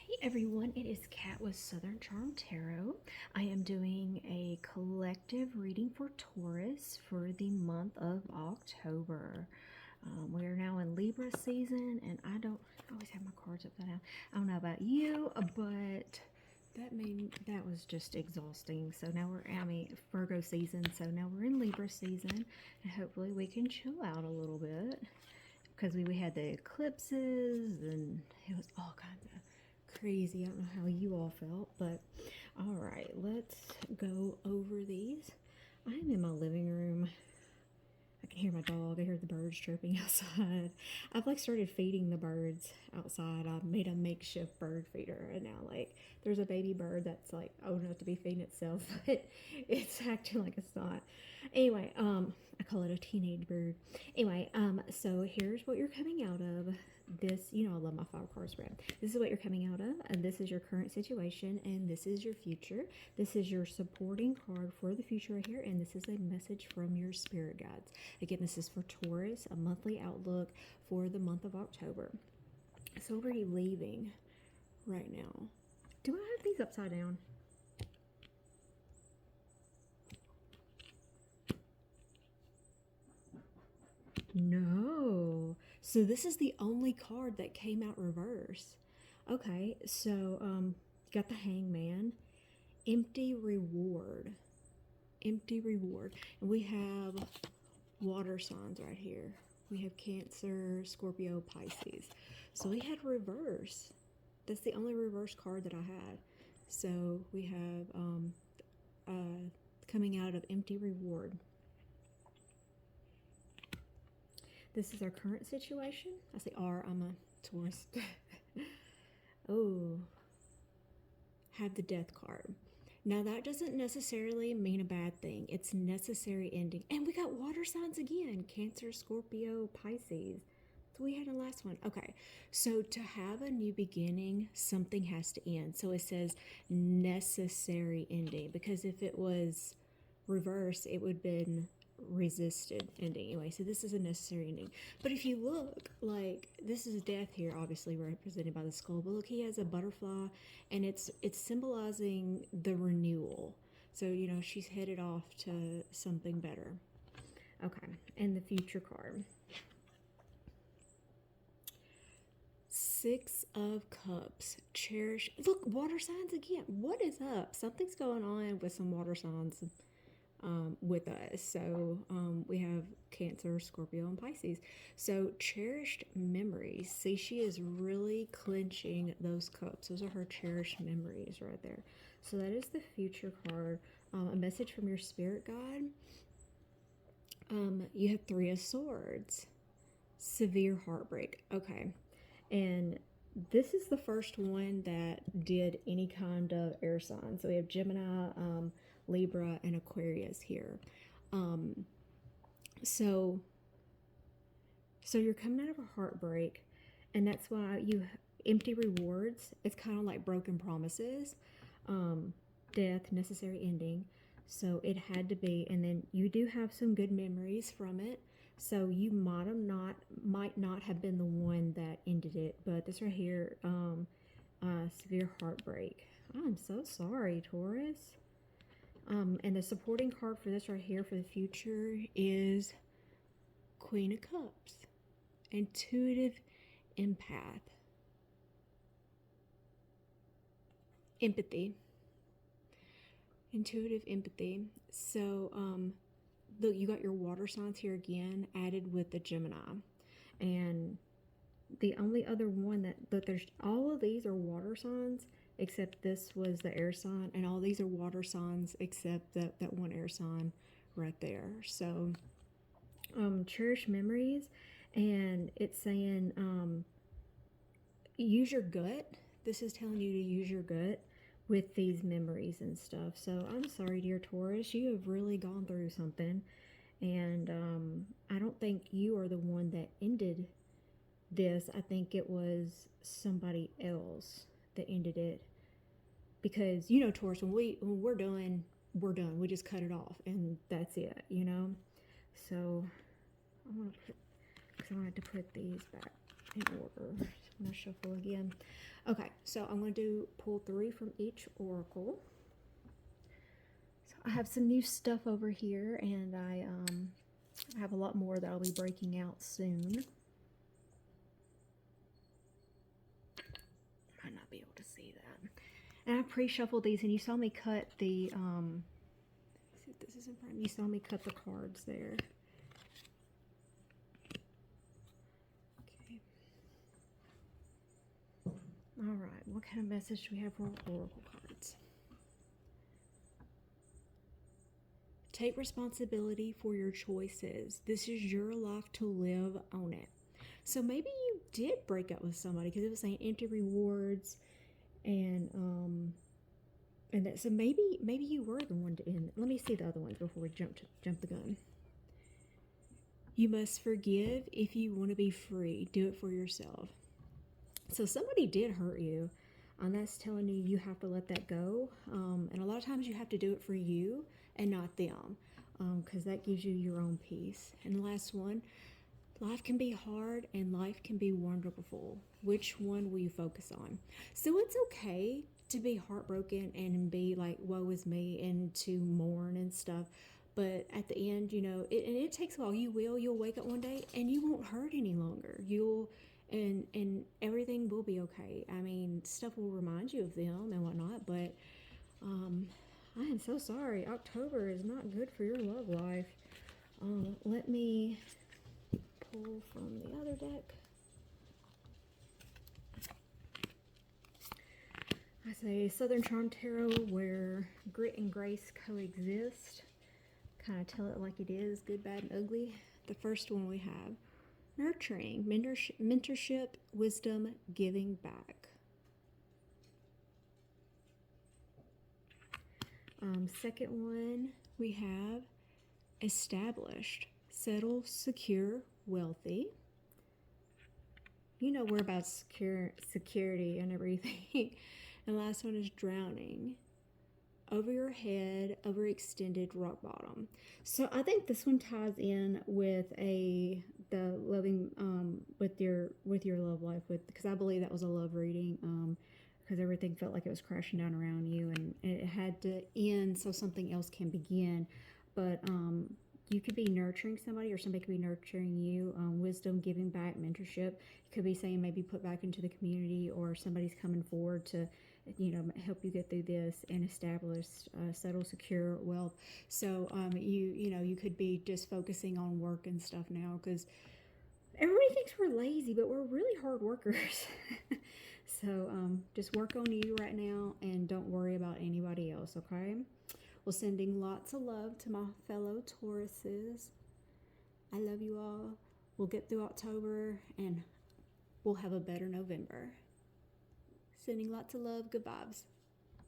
Hey everyone, it is Kat with Southern Charm Tarot. I am doing a collective reading for Taurus for the month of October. We are now in Libra season, and I always have my cards upside down. I don't know about you, but that was just exhausting. So now Virgo season, so now we're in Libra season, and hopefully we can chill out a little bit because we had the eclipses and it was all kinds of crazy. I don't know how you all felt, but all right, let's go over these. I'm in my living room. I can hear my dog. I hear the birds chirping outside. I've started feeding the birds outside. I made a makeshift bird feeder, and now there's a baby bird that's old enough to be feeding itself, but it's acting like it's not. Anyway, I call it a teenage bird. Anyway, so here's what you're coming out of. This, I love my 5 card spread. This is what you're coming out of, and this is your current situation, and this is your future. This is your supporting card for the future right here, and this is a message from your spirit guides. Again, this is for Taurus, a monthly outlook for the month of October. So where are you leaving right now? Do I have these upside down? No. So this is the only card that came out reverse. Okay, so you got the Hangman, empty reward. Empty reward. And we have water signs right here. We have Cancer, Scorpio, Pisces. So we had reverse. That's the only reverse card that I had. So we have coming out of empty reward. This is our current situation. I say R, I'm a Taurus. Oh, have the death card. Now that doesn't necessarily mean a bad thing. It's necessary ending. And we got water signs again. Cancer, Scorpio, Pisces. So we had a last one. Okay, so to have a new beginning, something has to end. So it says necessary ending, because if it was reverse, it would have been resisted ending. Anyway, so this is a necessary ending. But if you look, this is death here, obviously represented by the skull, but look, he has a butterfly, and it's symbolizing the renewal. So she's headed off to something better. Okay, and the future card, 6 of Cups. Cherish. Look, water signs again. What is up? Something's going on with some water signs with us. So we have Cancer, Scorpio, and Pisces. So cherished memories. See, she is really clenching those cups. Those are her cherished memories right there. So that is the future card. A message from your spirit guide. You have 3 of Swords. Severe heartbreak. Okay. And this is the first one that did any kind of air sign. So we have Gemini, Libra, and Aquarius here. So you're coming out of a heartbreak, and that's why you empty rewards. It's kind of like broken promises, death, necessary ending. So it had to be, and then you do have some good memories from it. So you might not have been the one that ended it, but this right here, severe heartbreak. I'm so sorry, Taurus. And the supporting card for this right here for the future is Queen of Cups. Intuitive empath. Empathy. Intuitive empathy. So, look, you got your water signs here again, added with the Gemini. And the only other one that there's, all of these are water signs, except this was the air sign, and all these are water signs except that one air sign right there. So cherish memories, and it's saying use your gut. This is telling you to use your gut with these memories and stuff. So I'm sorry, dear Taurus, you have really gone through something, and I don't think you are the one that ended this. I think it was somebody else that ended it, because Taurus, when we're done, we're done. We just cut it off, and that's it. So I want to put, because I wanted to put these back in order. I'm going to shuffle again. Okay, so I'm going to pull 3 from each oracle. So I have some new stuff over here, and I have a lot more that I'll be breaking out soon. Might not be able to see that. And I pre-shuffled these, and you saw me cut the, see if this is in front. You saw me cut the cards there. Okay. All right, what kind of message do we have for oracle cards? Take responsibility for your choices. This is your life to live. Own it. So maybe you did break up with somebody because it was saying empty rewards, and that. So maybe you were the one to end. Let me see the other ones before we jump the gun. You must forgive if you want to be free. Do it for yourself. So somebody did hurt you, and that's telling you have to let that go. And a lot of times you have to do it for you and not them, because that gives you your own peace. And the last one, life can be hard and life can be wonderful. Which one will you focus on? So it's okay to be heartbroken and be like, woe is me, and to mourn and stuff. But at the end, you know, it takes a while. You'll wake up one day and you won't hurt any longer. And everything will be okay. I mean, stuff will remind you of them and whatnot, but I am so sorry. October is not good for your love life. Let me pull from the other deck. I say Southern Charm Tarot, where grit and grace coexist. Kind of tell it like it is, good, bad, and ugly. The first one we have nurturing, mentorship, wisdom, giving back. Second one we have established, settle, secure, wealthy. You know we're about security and everything. And the last one is drowning, over your head, overextended, rock bottom. So I think this one ties in with the loving with your love life, because I believe that was a love reading, because everything felt like it was crashing down around you, and it had to end so something else can begin. But you could be nurturing somebody, or somebody could be nurturing you. Wisdom, giving back, mentorship. It could be saying maybe put back into the community, or somebody's coming forward to, you know, help you get through this and establish, settle, secure wealth. So you could be just focusing on work and stuff now, because everybody thinks we're lazy, but we're really hard workers. So just work on you right now and don't worry about anybody else, okay? Well, sending lots of love to my fellow Tauruses. I love you all. We'll get through October and we'll have a better November. Sending lots of love. Good vibes.